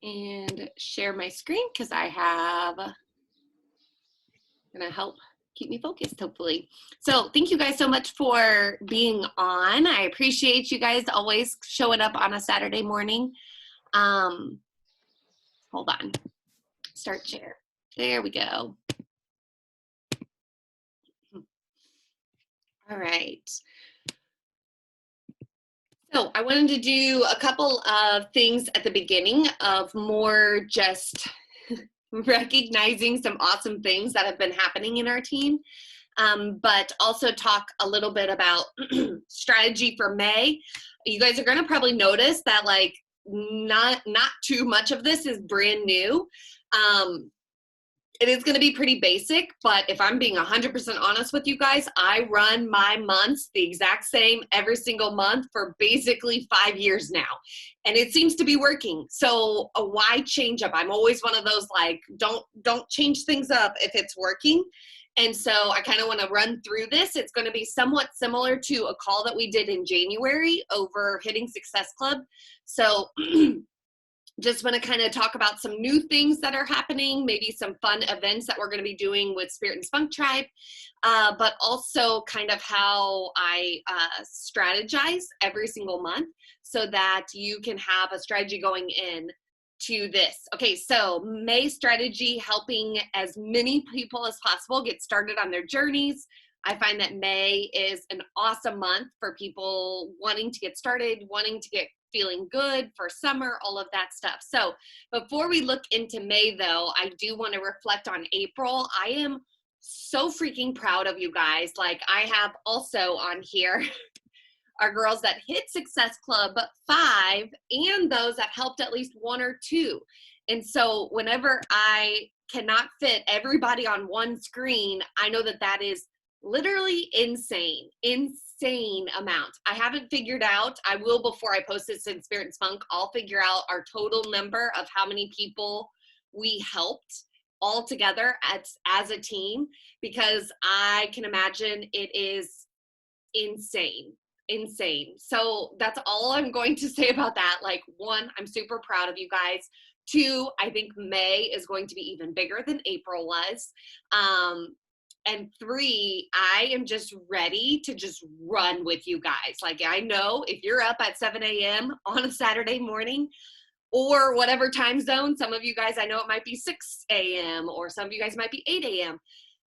and share my screen because I have gonna help keep me focused, hopefully. So thank you guys so much for being on. I appreciate you guys always showing up on a Saturday morning. Hold on, start share. There we go. All right. So I wanted to do a couple of things at the beginning of more just recognizing some awesome things that have been happening in our team, but also talk a little bit about strategy for May. You guys are going to probably notice that like not too much of this is brand new. It is going to be pretty basic, but if I'm being 100% honest with you guys, I run my months the exact same every single month for basically 5 years now. And it seems to be working. So why change up? I'm always one of those like, don't change things up if it's working. And so I kind of want to run through this. It's going to be somewhat similar to a call that we did in January over Hitting Success Club. So just want to kind of talk about some new things that are happening, maybe some fun events that we're going to be doing with Spirit and Spunk Tribe, but also kind of how I strategize every single month so that you can have a strategy going in to this. Okay, so May strategy, helping as many people as possible get started on their journeys. I find that May is an awesome month for people wanting to get started, wanting to get feeling good for summer, all of that stuff. So before we look into May though, I do want to reflect on April. I am so freaking proud of you guys. Like I have also on here our girls that hit Success Club 5 and those that helped at least 1 or 2. And so whenever I cannot fit everybody on one screen, I know that that is literally insane amount. I haven't figured out, I will before I post this in Spirit and Spunk, I'll figure out our total number of how many people we helped all together as a team, because I can imagine it is insane. So that's all I'm going to say about that. Like 1, I'm super proud of you guys. 2, I think May is going to be even bigger than April was. And 3, I am just ready to just run with you guys. Like I know if you're up at 7 a.m. on a Saturday morning or whatever time zone, some of you guys, I know it might be 6 a.m. or some of you guys might be 8 a.m.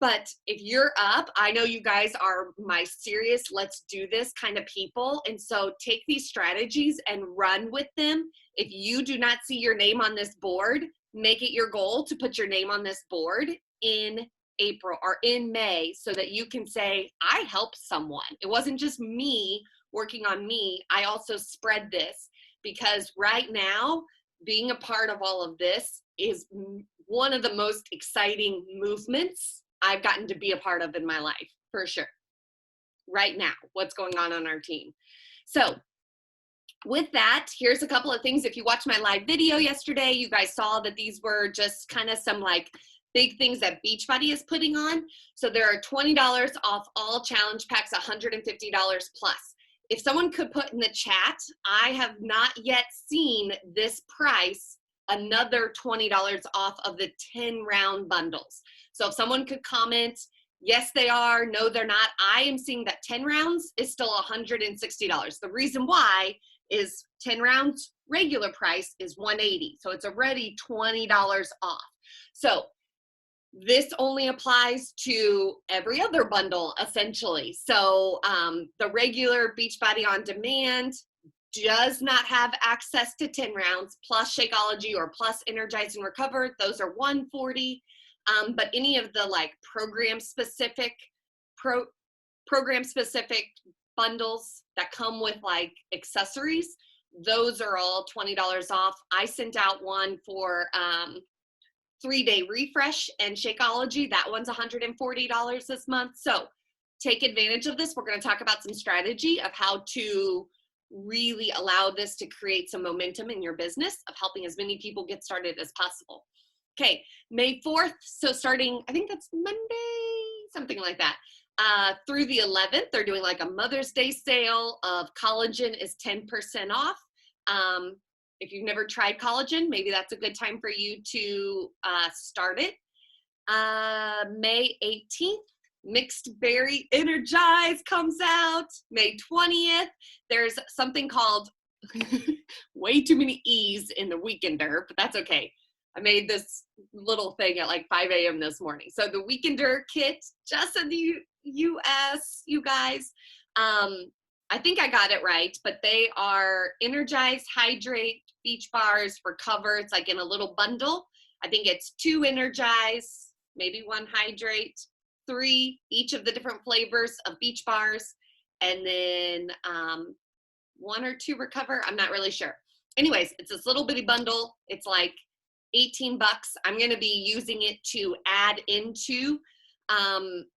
But if you're up, I know you guys are my serious, let's do this kind of people. And so take these strategies and run with them. If you do not see your name on this board, make it your goal to put your name on this board in April or in May so that you can say, I helped someone. It wasn't just me working on me. I also spread this because right now, being a part of all of this is one of the most exciting movements I've gotten to be a part of in my life, for sure. Right now, what's going on our team. So with that, here's a couple of things. If you watched my live video yesterday, you guys saw that these were just kind of some like big things that Beachbody is putting on. So there are $20 off all challenge packs, $150 plus. If someone could put in the chat, I have not yet seen this price, another $20 off of the 10 round bundles. So if someone could comment, yes, they are, no, they're not. I am seeing that 10 rounds is still $160. The reason why is 10 rounds regular price is $180. So it's already $20 off. So this only applies to every other bundle essentially. So the regular Beachbody On Demand does not have access to 10 rounds plus Shakeology or plus Energize and Recover. Those are $140. But any of the like program specific bundles that come with like accessories, those are all $20 off. I sent out one for 3-day refresh and Shakeology. That one's $140 this month. So take advantage of this. We're going to talk about some strategy of how to really allow this to create some momentum in your business of helping as many people get started as possible. Okay, May 4th, so starting, I think that's Monday, something like that, through the 11th, they're doing like a Mother's Day sale of collagen is 10% off. If you've never tried collagen, maybe that's a good time for you to start it. May 18th, Mixed Berry Energize comes out. May 20th, there's something called way too many E's in the Weekender, but that's okay. I made this little thing at like 5 a.m. this morning. So the Weekender kit, just in the US, you guys, I think I got it right, but they are Energize, Hydrate, Beach Bars, Recover. It's like in a little bundle. I think it's 2 Energize, maybe 1 Hydrate, 3 each of the different flavors of Beach Bars, and then 1 or 2 Recover. I'm not really sure. Anyways, it's this little bitty bundle. It's like 18 bucks. I'm going to be using it to add into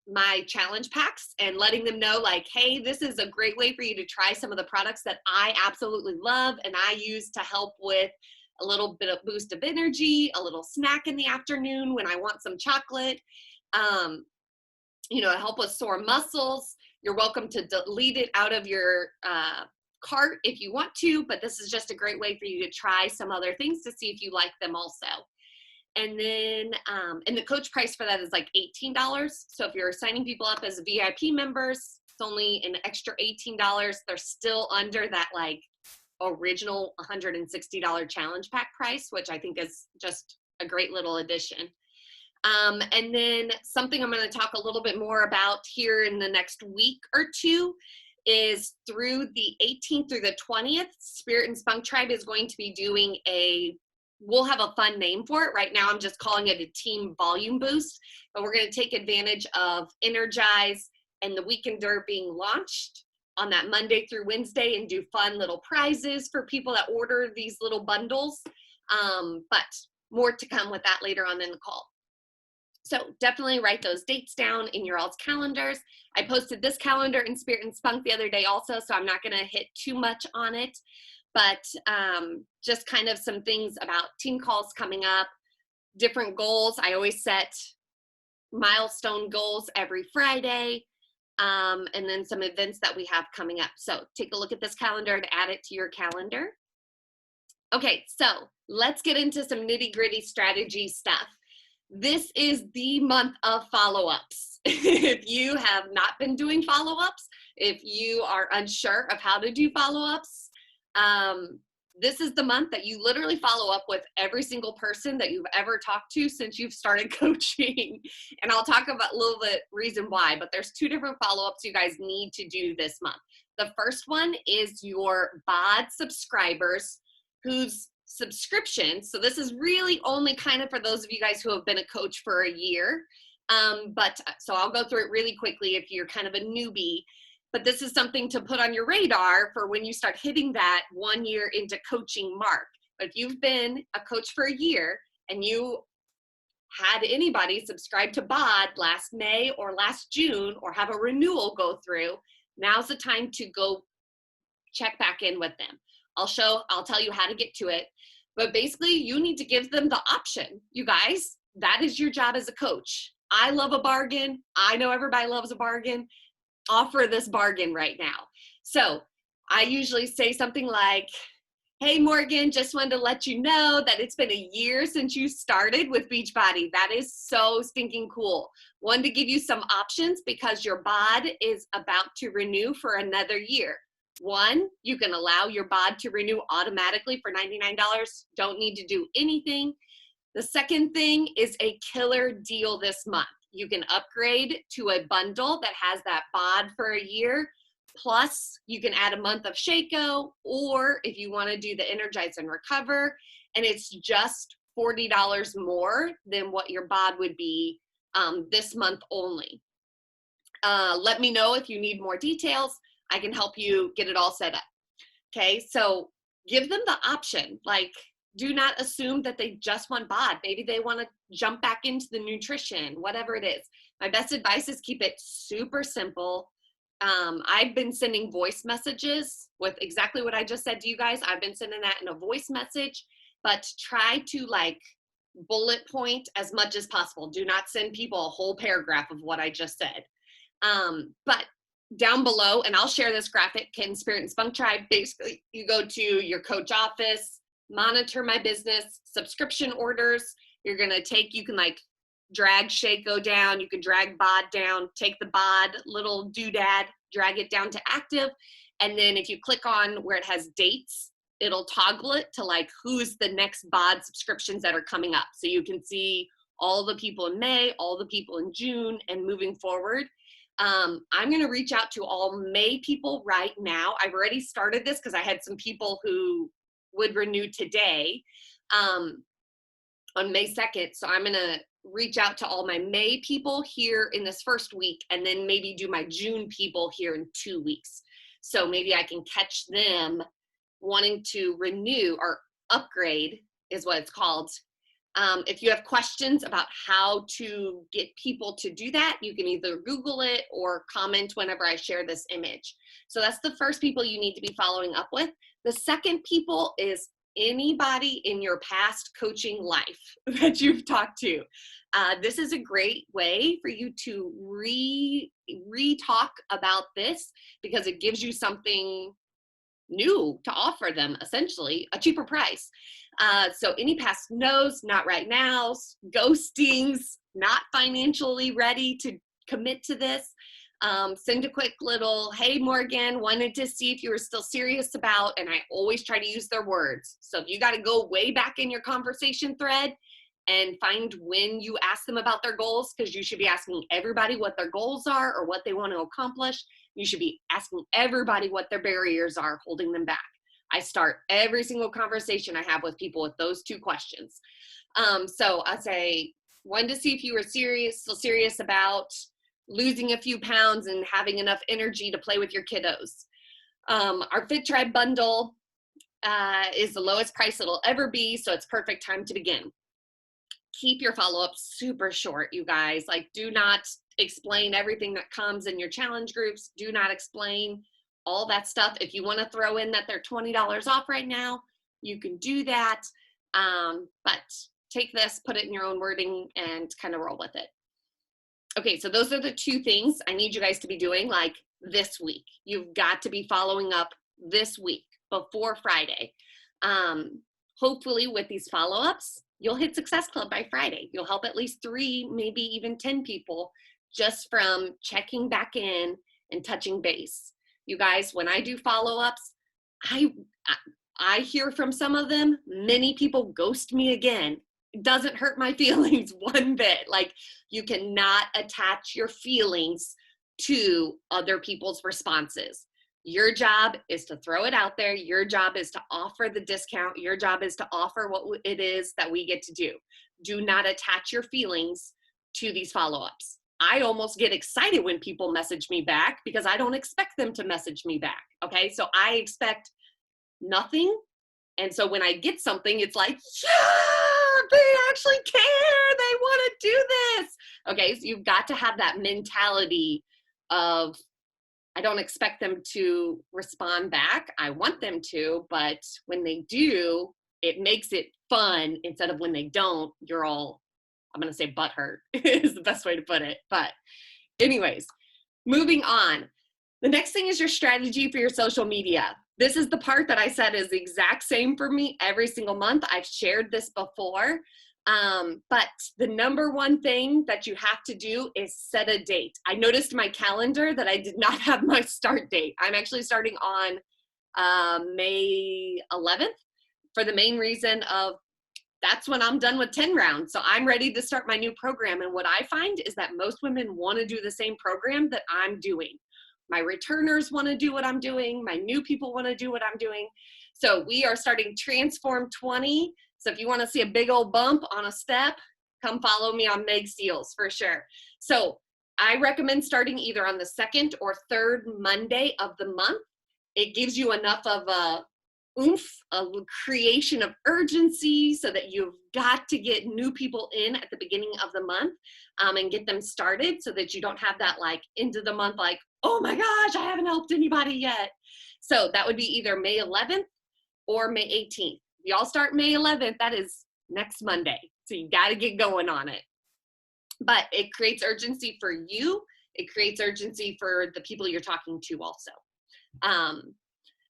my challenge packs and letting them know like, hey, this is a great way for you to try some of the products that I absolutely love and I use to help with a little bit of boost of energy, a little snack in the afternoon when I want some chocolate, you know, help with sore muscles. You're welcome to delete it out of your cart if you want to, but this is just a great way for you to try some other things to see if you like them also. And then, and the coach price for that is like $18. So if you're signing people up as VIP members, it's only an extra $18. They're still under that like original $160 challenge pack price, which I think is just a great little addition. And then something I'm going to talk a little bit more about here in the next week or two is through the 18th through the 20th, Spirit and Spunk Tribe is going to be doing we'll have a fun name for it. Right now, I'm just calling it a team volume boost, but we're going to take advantage of Energize and the Weekender being launched on that Monday through Wednesday and do fun little prizes for people that order these little bundles. But more to come with that later on in the call. So definitely write those dates down in your all's calendars. I posted this calendar in Spirit and Spunk the other day also, so I'm not going to hit too much on it. But just kind of some things about team calls coming up, different goals. I always set milestone goals every Friday, and then some events that we have coming up. So take a look at this calendar to add it to your calendar. Okay, so let's get into some nitty-gritty strategy stuff. This is the month of follow-ups. If you have not been doing follow-ups, if you are unsure of how to do follow-ups, this is the month that you literally follow up with every single person that you've ever talked to since you've started coaching. And I'll talk about a little bit reason why, but there's 2 different follow-ups you guys need to do this month. The first one is your BOD subscribers whose subscription, so this is really only kind of for those of you guys who have been a coach for a year, but so I'll go through it really quickly if you're kind of a newbie. But this is something to put on your radar for when you start hitting that 1 year into coaching mark. But if you've been a coach for a year and you had anybody subscribe to BOD last May or last June or have a renewal go through, now's the time to go check back in with them. I'll tell you how to get to it. But basically, you need to give them the option. You guys, that is your job as a coach. I love a bargain. I know everybody loves a bargain. Offer this bargain right now. So I usually say something like, hey, Morgan, just wanted to let you know that it's been a year since you started with Beachbody. That is so stinking cool. Wanted to give you some options because your BOD is about to renew for another year. 1, you can allow your BOD to renew automatically for $99. Don't need to do anything. The second thing is a killer deal this month. You can upgrade to a bundle that has that BOD for a year. Plus, you can add a month of Shaco, or if you want to do the Energize and Recover, and it's just $40 more than what your BOD would be this month only. Let me know if you need more details. I can help you get it all set up. Okay, so give them the option. Like, do not assume that they just want BOD. Maybe they want to jump back into the nutrition, whatever it is. My best advice is keep it super simple. I've been sending voice messages with exactly what I just said to you guys. I've been sending that in a voice message, but try to like bullet point as much as possible. Do not send people a whole paragraph of what I just said. But down below, and I'll share this graphic in Spirit and Spunk Tribe, basically you go to your coach office, monitor my business, subscription orders. You're going to take, you can like drag Shaco down, you can drag bod down, take the bod little doodad, drag it down to active. And then if you click on where it has dates, it'll toggle it to like who's the next bod subscriptions that are coming up. So you can see all the people in May, all the people in June, and moving forward. I'm going to reach out to all May people right now. I've already started this because I had some people who would renew today on May 2nd. So I'm going to reach out to all my May people here in this first week, and then maybe do my June people here in 2 weeks. So maybe I can catch them wanting to renew or upgrade is what it's called. If you have questions about how to get people to do that, you can either Google it or comment whenever I share this image. So that's the first people you need to be following up with. The second people is anybody in your past coaching life that you've talked to. This is a great way for you to re-talk about this, because it gives you something new to offer them, essentially a cheaper price. So any past no's, not right now's, ghostings, not financially ready to commit to this, send a quick little, hey Morgan, wanted to see if you were still serious about, and I always try to use their words. So if you got to go way back in your conversation thread and find when you ask them about their goals, because you should be asking everybody what their goals are or what they want to accomplish. You should be asking everybody what their barriers are holding them back. I start every single conversation I have with people with those two questions. So I say, wanted to see if you were still serious about losing a few pounds and having enough energy to play with your kiddos. Our Fit Tribe bundle is the lowest price it'll ever be, so it's perfect time to begin. Keep your follow-ups super short, you guys. Like, do not explain everything that comes in your challenge groups. Do not explain all that stuff. If you want to throw in that they're $20 off right now, you can do that. But take this, put it in your own wording, and kind of roll with it. Okay, so those are the two things I need you guys to be doing like this week. You've got to be following up this week before Friday. Hopefully with these follow-ups, you'll hit Success Club by Friday. You'll help at least 3, maybe even 10 people just from checking back in and touching base. You guys, when I do follow-ups, I hear from some of them, many people ghost me again. It doesn't hurt my feelings one bit. Like, you cannot attach your feelings to other people's responses. Your job is to throw it out there. Your job is to offer the discount. Your job is to offer what it is that we get to do. Do not attach your feelings to these follow-ups. I almost get excited when people message me back because I don't expect them to message me back. Okay, so I expect nothing. And so when I get something, it's like, yeah, they actually care. They want to do this. Okay, so you've got to have that mentality of, I don't expect them to respond back. I want them to, but when they do, it makes it fun instead of when they don't, you're all, I'm going to say butthurt is the best way to put it. But anyways, moving on. The next thing is your strategy for your social media. This is the part that I said is the exact same for me every single month. I've shared this before. But the number one thing that you have to do is set a date. I noticed my calendar that I did not have my start date. I'm actually starting on May 11th for the main reason of that's when I'm done with 10 rounds. So I'm ready to start my new program. And what I find is that most women want to do the same program that I'm doing. My returners want to do what I'm doing. My new people want to do what I'm doing. So we are starting Transform 20. So if you want to see a big old bump on a step, come follow me on Meg Seals for sure. So I recommend starting either on the 2nd or 3rd Monday of the month. It gives you enough of a oomph, a creation of urgency so that you've got to get new people in at the beginning of the month and get them started so that you don't have that like end of the month like, oh my gosh, I haven't helped anybody yet. So that would be either May 11th or May 18th. Y'all start May 11th, that is next Monday. So you got to get going on it. But it creates urgency for you. It creates urgency for the people you're talking to also.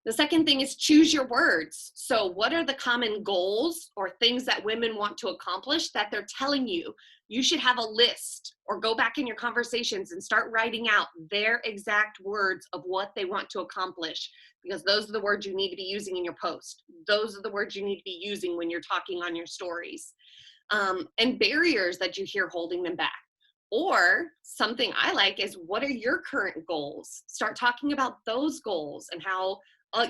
The second thing is choose your words. So what are the common goals or things that women want to accomplish that they're telling you? You should have a list or go back in your conversations and start writing out their exact words of what they want to accomplish, because those are the words you need to be using in your post. Those are the words you need to be using when you're talking on your stories. And barriers that you hear holding them back. Or something I like is, what are your current goals? Start talking about those goals and how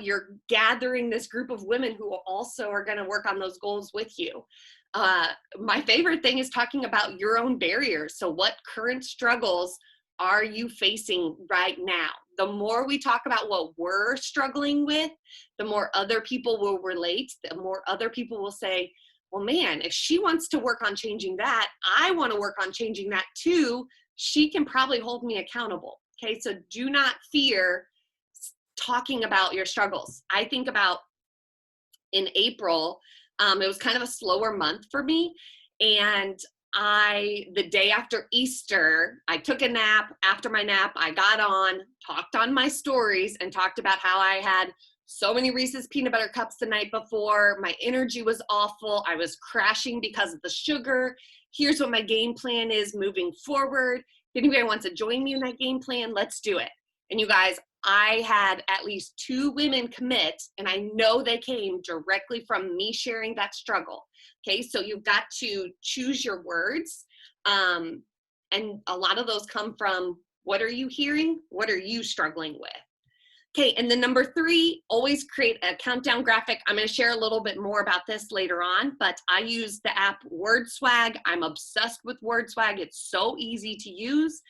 you're gathering this group of women who also are going to work on those goals with you. My favorite thing is talking about your own barriers. So what current struggles are you facing right now? The more we talk about what we're struggling with, the more other people will relate, the more other people will say, well, man, if she wants to work on changing that, I want to work on changing that too. She can probably hold me accountable. Okay, so do not fear talking about your struggles. I think about in April, it was kind of a slower month for me. And the day after Easter, I took a nap. After my nap, I got on, talked on my stories and talked about how I had so many Reese's peanut butter cups the night before. My energy was awful. I was crashing because of the sugar. Here's what my game plan is moving forward. If anybody wants to join me in that game plan, let's do it. And you guys, I had at least 2 women commit, and I know they came directly from me sharing that struggle. Okay, so you've got to choose your words. And a lot of those come from, what are you hearing? What are you struggling with? Okay, and then number 3, always create a countdown graphic. I'm going to share a little bit more about this later on, but I use the app WordSwag. I'm obsessed with WordSwag. It's so easy to use.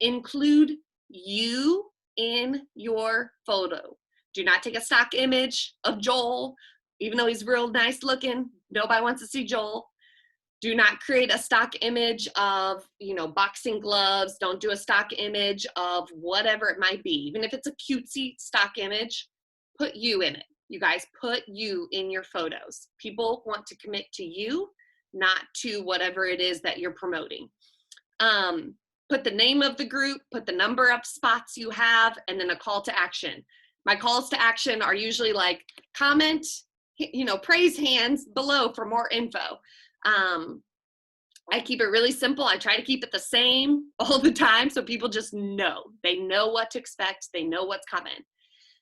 Include you in your photo. Do not take a stock image of Joel, even though he's real nice looking. Nobody wants to see Joel. Do not create a stock image of, boxing gloves. Don't do a stock image of whatever it might be. Even if it's a cutesy stock image, put you in it. You guys, put you in your photos. People want to commit to you, not to whatever it is that you're promoting. Put the name of the group, put the number of spots you have, and then a call to action. My calls to action are usually like, comment, praise hands below for more info. I keep it really simple. I try to keep it the same all the time so people just know. They know what to expect. They know what's coming.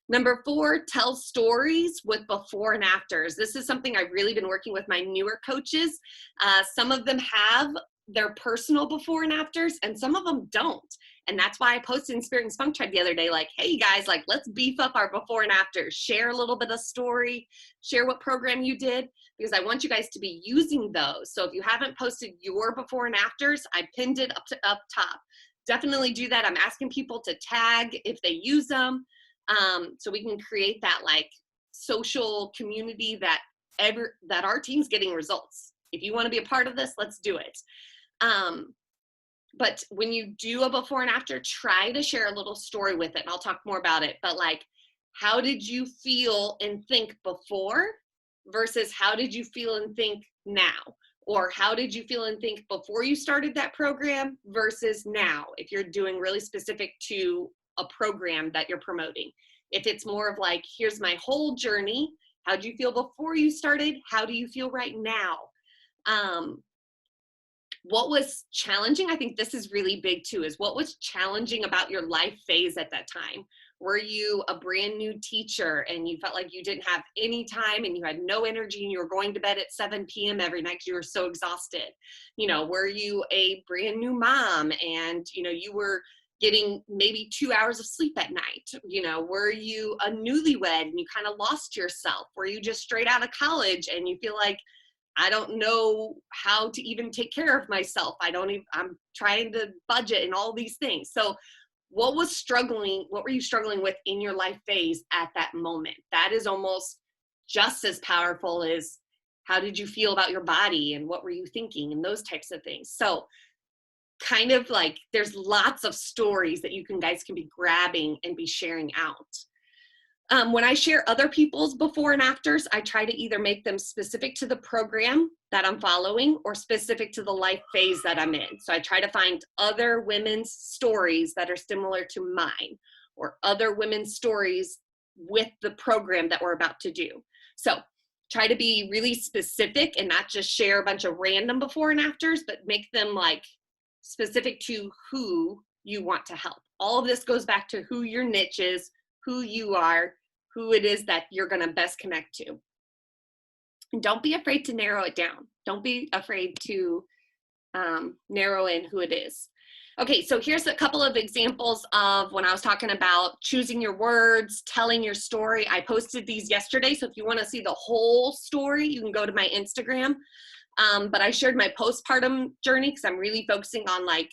Number 4, tell stories with before and afters. This is something I've really been working with my newer coaches. Some of them have their personal before and afters, and some of them don't. And that's why I posted in Spirit and Spunk Tribe the other day, like, hey guys, like, let's beef up our before and afters. Share a little bit of story, share what program you did, because I want you guys to be using those. So if you haven't posted your before and afters, I pinned it up top. Definitely do that. I'm asking people to tag if they use them, so we can create that like social community that our team's getting results. If you want to be a part of this, let's do it. But when you do a before and after, try to share a little story with it, and I'll talk more about it. But like, how did you feel and think before versus how did you feel and think now? Or how did you feel and think before you started that program versus now, if you're doing really specific to a program that you're promoting. If it's more of like, here's my whole journey. How did you feel before you started? How do you feel right now? What was challenging? I think this is really big too, is what was challenging about your life phase at that time? Were you a brand new teacher and you felt like you didn't have any time and you had no energy and you were going to bed at 7 p.m. every night because you were so exhausted? Were you a brand new mom and, you were getting maybe 2 hours of sleep at night? Were you a newlywed and you kind of lost yourself? Were you just straight out of college and you feel like, I don't know how to even take care of myself. I'm trying to budget and all these things. So what were you struggling with in your life phase at that moment? That is almost just as powerful as how did you feel about your body and what were you thinking and those types of things. So kind of like there's lots of stories that you guys can be grabbing and be sharing out. When I share other people's before and afters, I try to either make them specific to the program that I'm following or specific to the life phase that I'm in. So I try to find other women's stories that are similar to mine, or other women's stories with the program that we're about to do. So try to be really specific and not just share a bunch of random before and afters, but make them like specific to who you want to help. All of this goes back to who your niche is, who you are, who it is that you're going to best connect to. And don't be afraid to narrow it down. Don't be afraid to narrow in who it is. Okay, so here's a couple of examples of when I was talking about choosing your words, telling your story. I posted these yesterday, so if you want to see the whole story, you can go to my Instagram. But I shared my postpartum journey because I'm really focusing on, like,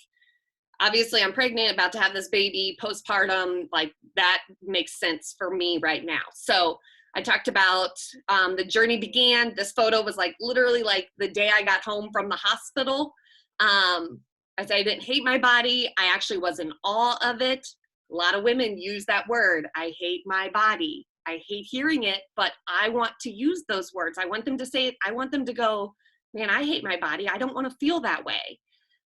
obviously I'm pregnant, about to have this baby, postpartum, like that makes sense for me right now. So I talked about the journey began. This photo was like literally like the day I got home from the hospital. I said I didn't hate my body. I actually was in awe of it. A lot of women use that word. I hate my body. I hate hearing it, but I want to use those words. I want them to say it. I want them to go, man, I hate my body. I don't want to feel that way.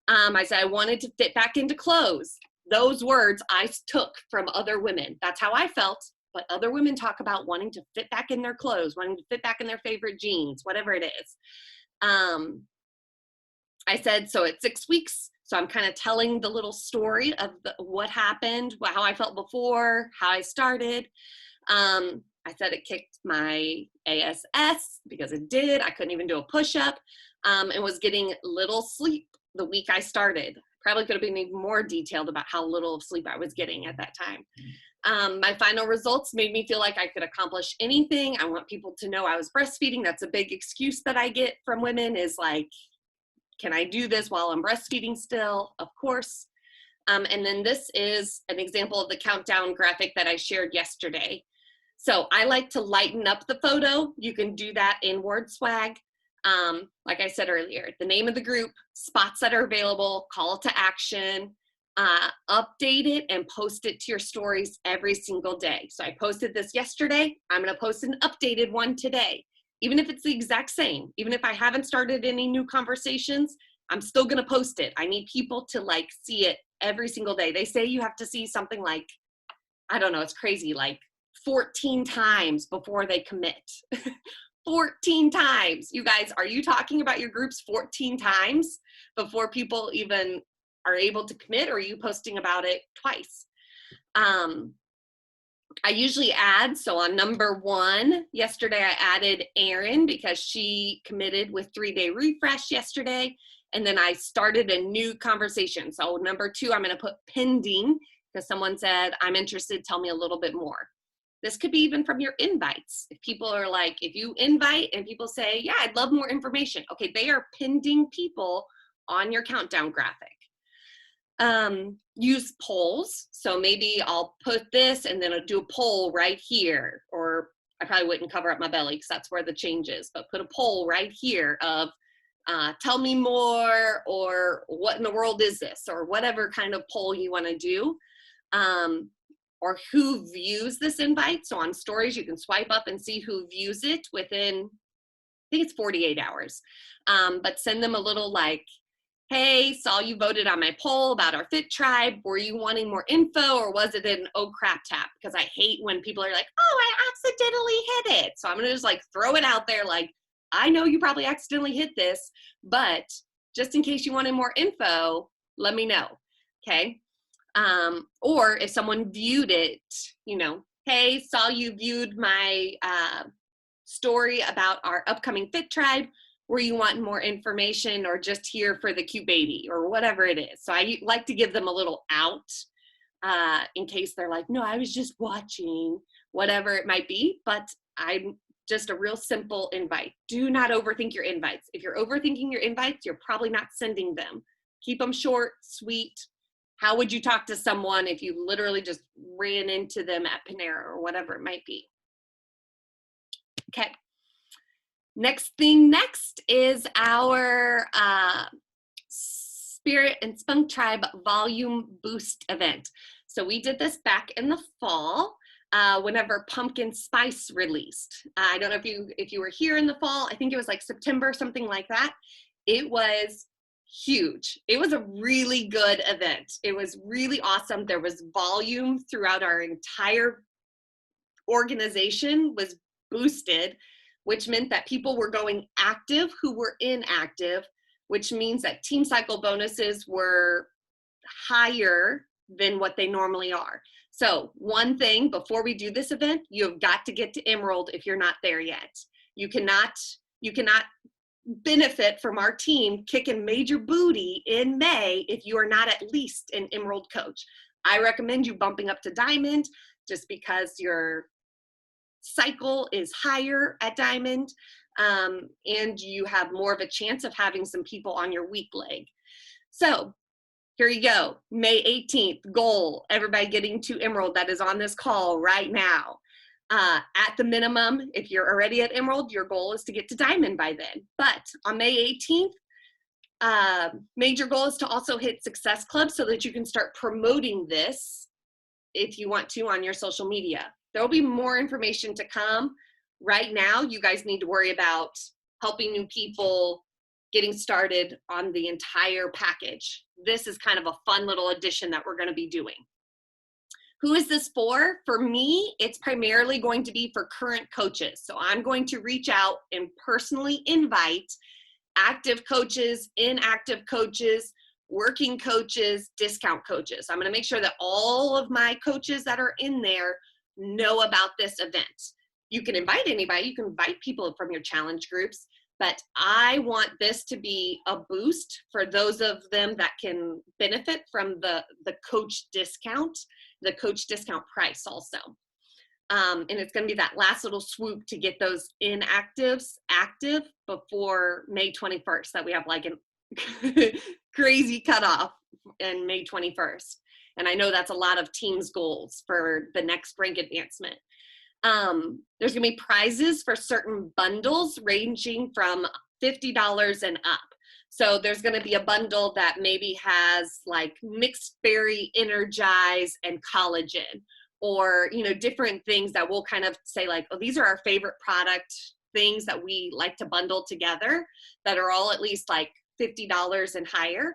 I said I wanted to fit back into clothes. Those words I took from other women. That's how I felt. But other women talk about wanting to fit back in their clothes, wanting to fit back in their favorite jeans, whatever it is. I said, so at 6 weeks, so I'm kind of telling the little story of what happened, how I felt before, how I started. I said it kicked my ASS because it did. I couldn't even do a push-up, and was getting little sleep the week I started. Probably could have been even more detailed about how little sleep I was getting at that time. My final results made me feel like I could accomplish anything. I want people to know I was breastfeeding. That's a big excuse that I get from women, is like, can I do this while I'm breastfeeding still? Of course. And then this is an example of the countdown graphic that I shared yesterday. So I like to lighten up the photo. You can do that in WordSwag. Like I said earlier, the name of the group, spots that are available, call to action, update it and post it to your stories every single day. So I posted this yesterday. I'm going to post an updated one today. Even if it's the exact same, even if I haven't started any new conversations, I'm still going to post it. I need people to like see it every single day. They say you have to see something like, I don't know, it's crazy, like 14 times before they commit. 14 times. You guys, are you talking about your groups 14 times before people even are able to commit, or are you posting about it twice? I usually add, so on number 1, yesterday I added Erin because she committed with 3-day refresh yesterday. And then I started a new conversation. So number 2, I'm going to put pending because someone said, I'm interested, tell me a little bit more. This could be even from your invites. If people are like, if you invite and people say, yeah, I'd love more information. Okay, they are pending people on your countdown graphic. Use polls. So maybe I'll put this and then I'll do a poll right here, or I probably wouldn't cover up my belly because that's where the change is, but put a poll right here of tell me more, or what in the world is this, or whatever kind of poll you want to do, or who views this invite. So on stories, you can swipe up and see who views it within, I think it's 48 hours, but send them a little like, hey, saw you voted on my poll about our Fit Tribe. Were you wanting more info, or was it an oh crap tap? Because I hate when people are like, oh, I accidentally hit it. So I'm gonna just like throw it out there like, I know you probably accidentally hit this, but just in case you wanted more info, let me know, okay? Or if someone viewed it, you know, hey, saw you viewed my story about our upcoming Fit Tribe. Were you wanting more information, or just here for the cute baby, or whatever it is? So I like to give them a little out in case they're like, no, I was just watching, whatever it might be. But I'm just a real simple invite. Do not overthink your invites. If you're overthinking your invites, you're probably not sending them. Keep them short, sweet. How would you talk to someone if you literally just ran into them at Panera or whatever it might be? Okay. Next is our Spirit and Spunk Tribe Volume Boost event. So we did this back in the fall whenever Pumpkin Spice released. I don't know if you were here in the fall. I think it was like September, something like that. It was huge. It was a really good event. It was really awesome. There was volume throughout our entire organization was boosted, which meant that people were going active who were inactive, which means that team cycle bonuses were higher than what they normally are. So one thing before we do this event, you have got to get to Emerald if you're not there yet. You cannot benefit from our team kicking major booty in May if you are not at least an Emerald coach. I recommend you bumping up to Diamond just because your cycle is higher at Diamond, and you have more of a chance of having some people on your weak leg. So here you go, May 18th, goal, everybody getting to Emerald that is on this call right now. At the minimum, if you're already at Emerald, your goal is to get to Diamond by then. But on May 18th, major goal is to also hit Success Club so that you can start promoting this if you want to on your social media. There'll be more information to come. Right now, you guys need to worry about helping new people, getting started on the entire package. This is kind of a fun little addition that we're going to be doing. Who is this for? For me, it's primarily going to be for current coaches. So I'm going to reach out and personally invite active coaches, inactive coaches, working coaches, discount coaches. I'm going to make sure that all of my coaches that are in there know about this event. You can invite anybody, you can invite people from your challenge groups, but I want this to be a boost for those of them that can benefit from the coach discount price also. And it's going to be that last little swoop to get those inactives active before May 21st, that we have like a crazy cutoff in May 21st. And I know that's a lot of teams' goals for the next rank advancement. There's going to be prizes for certain bundles ranging from $50 and up. So there's going to be a bundle that maybe has like mixed berry, energize, and collagen, or, you know, different things that we'll kind of say like, oh, these are our favorite product things that we like to bundle together that are all at least like $50 and higher.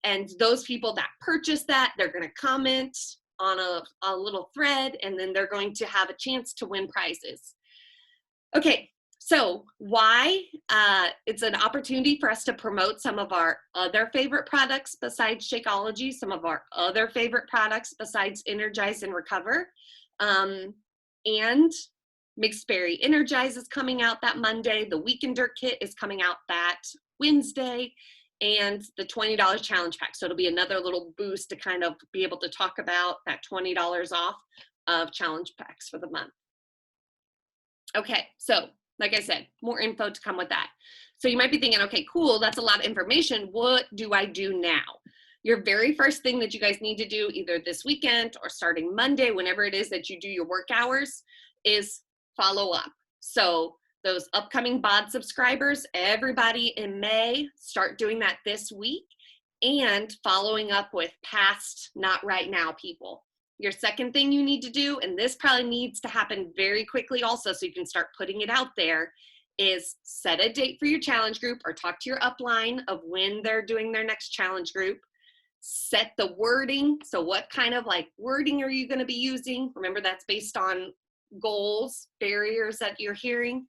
And those people that purchase that, they're going to comment on a little thread, and then they're going to have a chance to win prizes. Okay, so why? It's an opportunity for us to promote some of our other favorite products besides Shakeology, some of our other favorite products besides Energize and Recover. And Mixed Berry Energize is coming out that Monday. The Weekender Kit is coming out that Wednesday. And the $20 challenge pack. So it'll be another little boost to kind of be able to talk about that $20 off of challenge packs for the month. Okay, so like I said, more info to come with that. So you might be thinking, okay, cool, that's a lot of information. What do I do now? Your very first thing that you guys need to do either this weekend or starting Monday, whenever it is that you do your work hours, is follow up. So those upcoming BOD subscribers, everybody in May, start doing that this week and following up with past not right now people. Your second thing you need to do, and this probably needs to happen very quickly also so you can start putting it out there, is set a date for your challenge group or talk to your upline of when they're doing their next challenge group. Set the wording. So what kind of like wording are you going to be using? Remember, that's based on goals, barriers that you're hearing.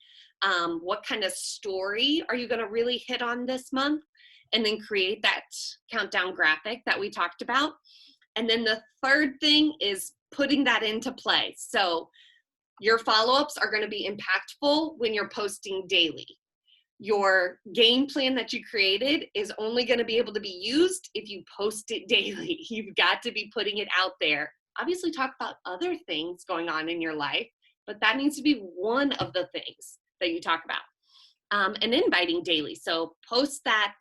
What kind of story are you going to really hit on this month? And then create that countdown graphic that we talked about. And then the third thing is putting that into play. So your follow-ups are going to be impactful when you're posting daily. Your game plan that you created is only going to be able to be used if you post it daily. You've got to be putting it out there. Obviously talk about other things going on in your life, but that needs to be one of the things that you talk about. And inviting daily. So post that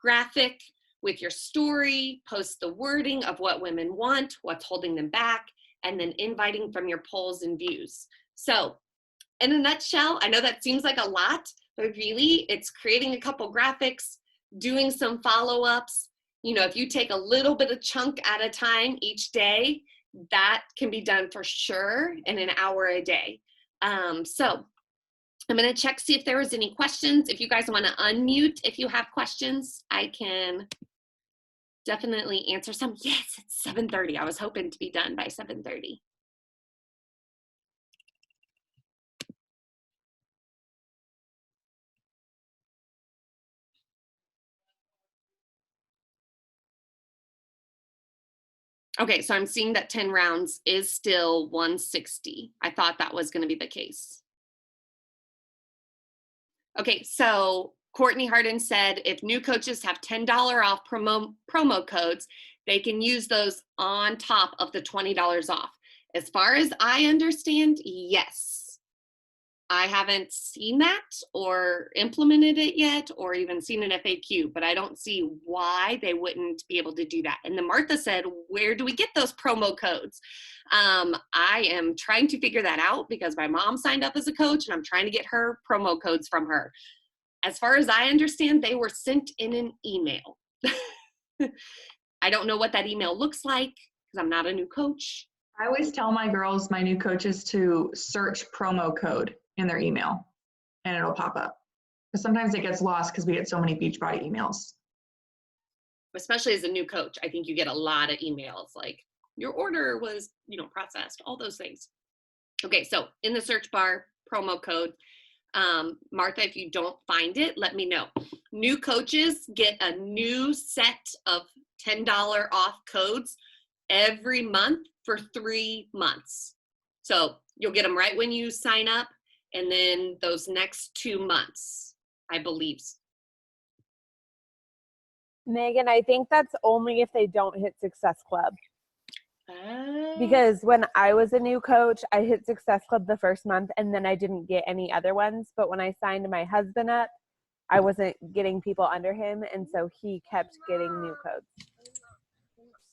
graphic with your story, post the wording of what women want, what's holding them back, and then inviting from your polls and views. So in a nutshell, I know that seems like a lot, but really it's creating a couple graphics, doing some follow-ups. You know, if you take a little bit of chunk at a time each day, that can be done for sure in an hour a day. So I'm going to check, see if there was any questions. If you guys want to unmute, if you have questions, I can definitely answer some. Yes, it's 7:30. I was hoping to be done by 7:30. Okay, so I'm seeing that 10 rounds is still 160. I thought that was going to be the case. Okay, so Courtney Harden said if new coaches have $10 off promo codes, they can use those on top of the $20 off. As far as I understand, yes. I haven't seen that or implemented it yet or even seen an FAQ, but I don't see why they wouldn't be able to do that. And then Martha said, where do we get those promo codes? I am trying to figure that out because my mom signed up as a coach and I'm trying to get her promo codes from her. As far as I understand, they were sent in an email. I don't know what that email looks like because I'm not a new coach. I always tell my girls, my new coaches, to search promo code in their email and it'll pop up. Because sometimes it gets lost because we get so many Beachbody emails. Especially as a new coach, I think you get a lot of emails like your order was, processed, all those things. Okay, so in the search bar, promo code. Martha, if you don't find it, let me know. New coaches get a new set of $10 off codes every month for 3 months. So you'll get them right when you sign up and then those next 2 months, I believe. Megan, I think that's only if they don't hit Success Club. Because when I was a new coach, I hit Success Club the first month and then I didn't get any other ones. But when I signed my husband up, I wasn't getting people under him. And so he kept getting new codes.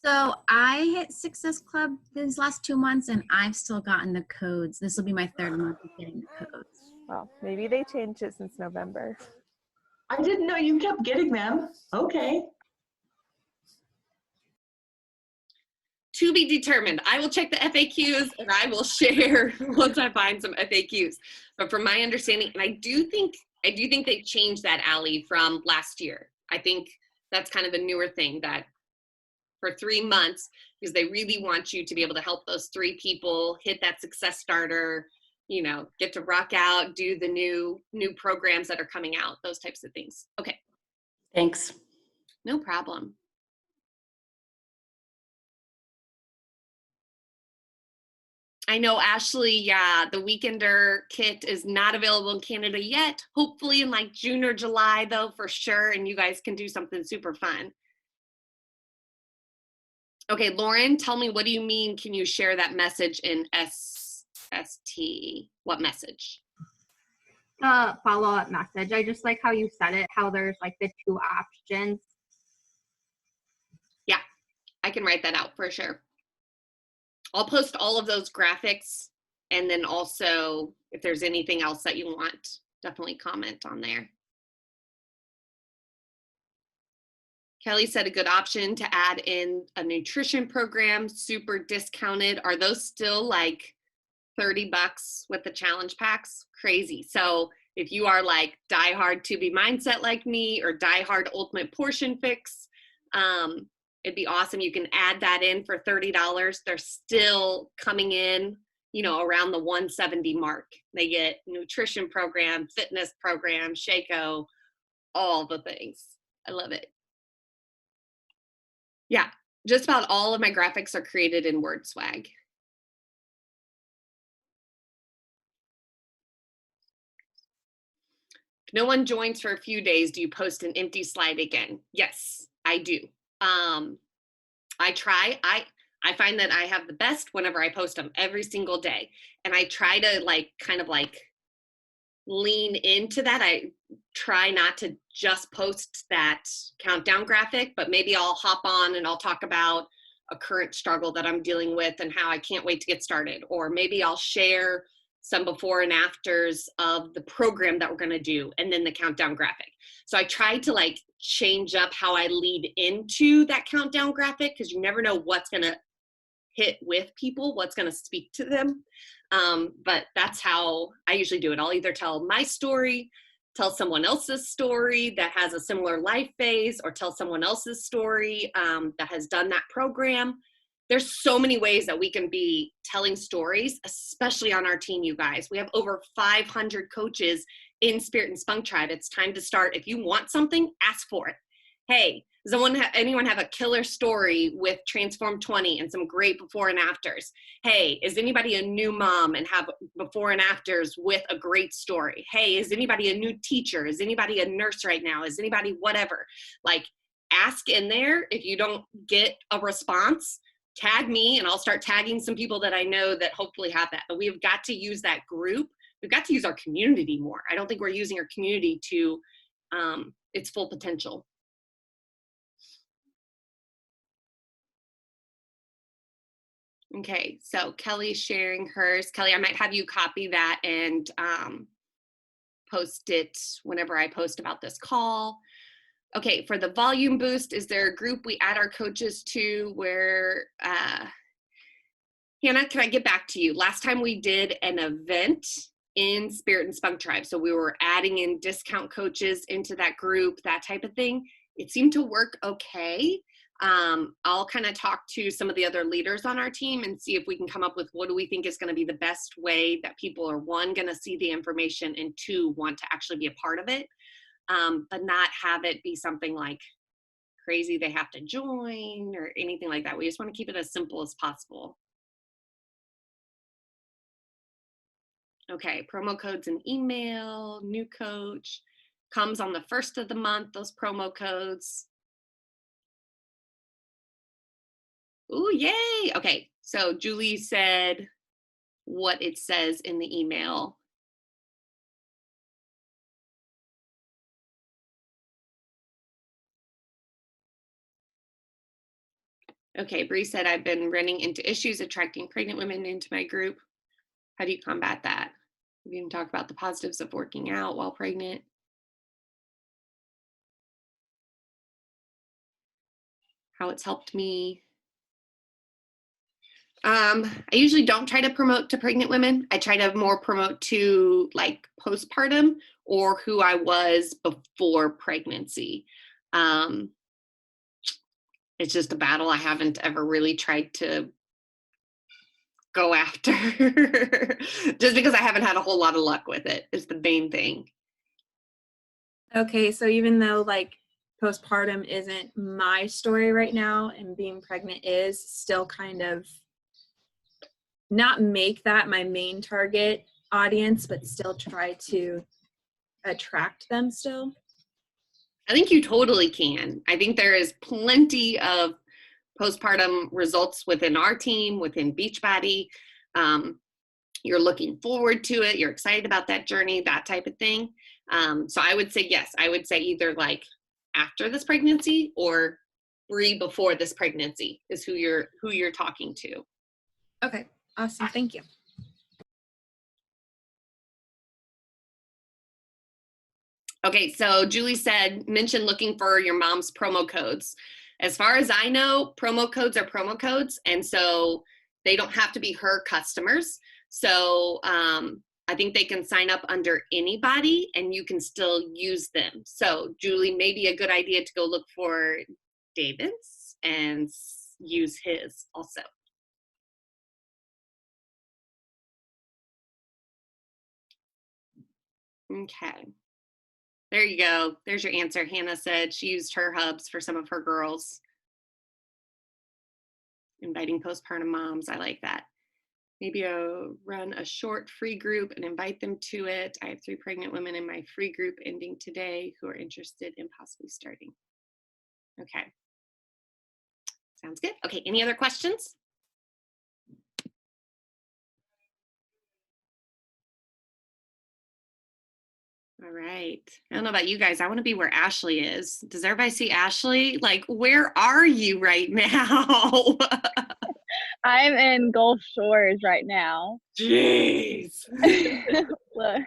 So I hit Success Club these last 2 months and I've still gotten the codes. This will be my 3rd month of getting the codes. Well, maybe they changed it since November. I didn't know you kept getting them. Okay. To be determined. I will check the FAQs and I will share once I find some FAQs. But from my understanding, and I do think they changed that, Allie, from last year. I think that's kind of a newer thing that for 3 months, because they really want you to be able to help those 3 people hit that success starter, get to rock out, do the new programs that are coming out, those types of things. Okay. Thanks. No problem. I know, Ashley, yeah, the Weekender kit is not available in Canada yet. Hopefully in like June or July, though, for sure. And you guys can do something super fun. Okay, Lauren, tell me, what do you mean? Can you share that message in SST? What message? Follow-up message. I just like how you said it, how there's like the 2 options. Yeah, I can write that out for sure. I'll post all of those graphics, and then also if there's anything else that you want, definitely comment on there. Kelly said a good option to add in a nutrition program, super discounted. Are those still like $30 with the challenge packs? Crazy. So if you are like diehard To Be Mindset like me or diehard Ultimate Portion Fix, it'd be awesome. You can add that in for $30. They're still coming in, around the 170 mark. They get nutrition program, fitness program, Shaco, all the things. I love it. Yeah, just about all of my graphics are created in WordSwag. If no one joins for a few days, do you post an empty slide again? Yes, I do. I try. I find that I have the best whenever I post them every single day. And I try to kind of lean into that. I try not to just post that countdown graphic, but maybe I'll hop on and I'll talk about a current struggle that I'm dealing with and how I can't wait to get started. Or maybe I'll share some before and afters of the program that we're going to do, and then the countdown graphic. So I try to change up how I lead into that countdown graphic, because you never know what's going to hit with people, what's going to speak to them. But that's how I usually do it. I'll either tell my story, tell someone else's story that has a similar life phase, or tell someone else's story that has done that program. There's so many ways that we can be telling stories, especially on our team, you guys. We have over 500 coaches in Spirit and Spunk Tribe. It's time to start. If you want something, ask for it. Hey, does anyone have a killer story with Transform 20 and some great before and afters? Hey, is anybody a new mom and have before and afters with a great story? Hey, is anybody a new teacher? Is anybody a nurse right now? Is anybody whatever? Like, ask in there. If you don't get a response, tag me and I'll start tagging some people that I know that hopefully have that. But we've got to use that group. We've got to use our community more. I don't think we're using our community to its full potential. Okay, so Kelly's sharing hers. Kelly, I might have you copy that and post it whenever I post about this call. Okay, for the volume boost, is there a group we add our coaches to where, Hannah, can I get back to you? Last time we did an event in Spirit and Spunk Tribe, so we were adding in discount coaches into that group, that type of thing. It seemed to work okay. I'll kind of talk to some of the other leaders on our team and see if we can come up with what do we think is going to be the best way that people are, one, going to see the information, and two, want to actually be a part of it, but not have it be something like crazy they have to join or anything like that. We just want to keep it as simple as possible. Okay, promo codes and email, new coach, comes on the first of the month, those promo codes. Ooh, yay. Okay, so Julie said what it says in the email. Okay, Bree said, I've been running into issues attracting pregnant women into my group. How do you combat that? We can talk about the positives of working out while pregnant. How it's helped me. I usually don't try to promote to pregnant women. I try to more promote to like postpartum or who I was before pregnancy. It's just a battle I haven't ever really tried to go after just because I haven't had a whole lot of luck with it is the main thing. Okay, so even though like postpartum isn't my story right now and being pregnant is, still kind of not make that my main target audience, but still try to attract them still? I think you totally can. I think there is plenty of postpartum results within our team, within Beachbody. You're looking forward to it. You're excited about that journey, that type of thing. So I would say, yes, I would say either like after this pregnancy or Bree before this pregnancy is who you're talking to. Okay, awesome. Thank you. Okay, so Julie said, mention looking for your mom's promo codes. As far as I know, promo codes are promo codes, and so they don't have to be her customers. So I think they can sign up under anybody and you can still use them. So Julie, maybe a good idea to go look for David's and use his also. Okay. There you go. There's your answer. Hannah said she used her hubs for some of her girls. Inviting postpartum moms. I like that. Maybe run a short free group and invite them to it. I have 3 pregnant women in my free group ending today who are interested in possibly starting. Okay. Sounds good. Okay, any other questions? All right. I don't know about you guys. I want to be where Ashley is. Does everybody see Ashley? Like, where are you right now? I'm in Gulf Shores right now. Jeez. Look.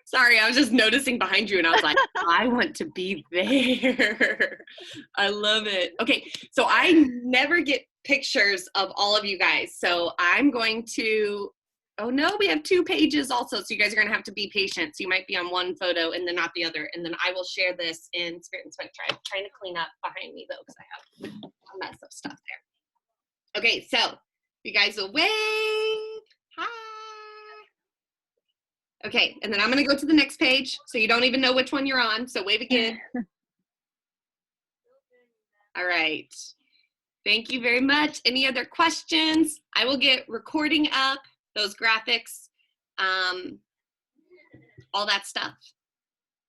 Sorry, I was just noticing behind you and I was like, I want to be there. I love it. Okay, so I never get pictures of all of you guys. So I'm going to, oh no, we have 2 pages also. So you guys are going to have to be patient. So you might be on one photo and then not the other. And then I will share this in Spirit and Spunk Tribe. I'm trying to clean up behind me though, because I have a mess of stuff there. Okay, so you guys will wave. Hi. Okay, and then I'm going to go to the next page, so you don't even know which one you're on, so wave again. All right. Thank you very much. Any other questions? I will get recording up, those graphics, all that stuff.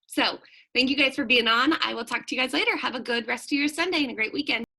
So thank you guys for being on. I will talk to you guys later. Have a good rest of your Sunday and a great weekend.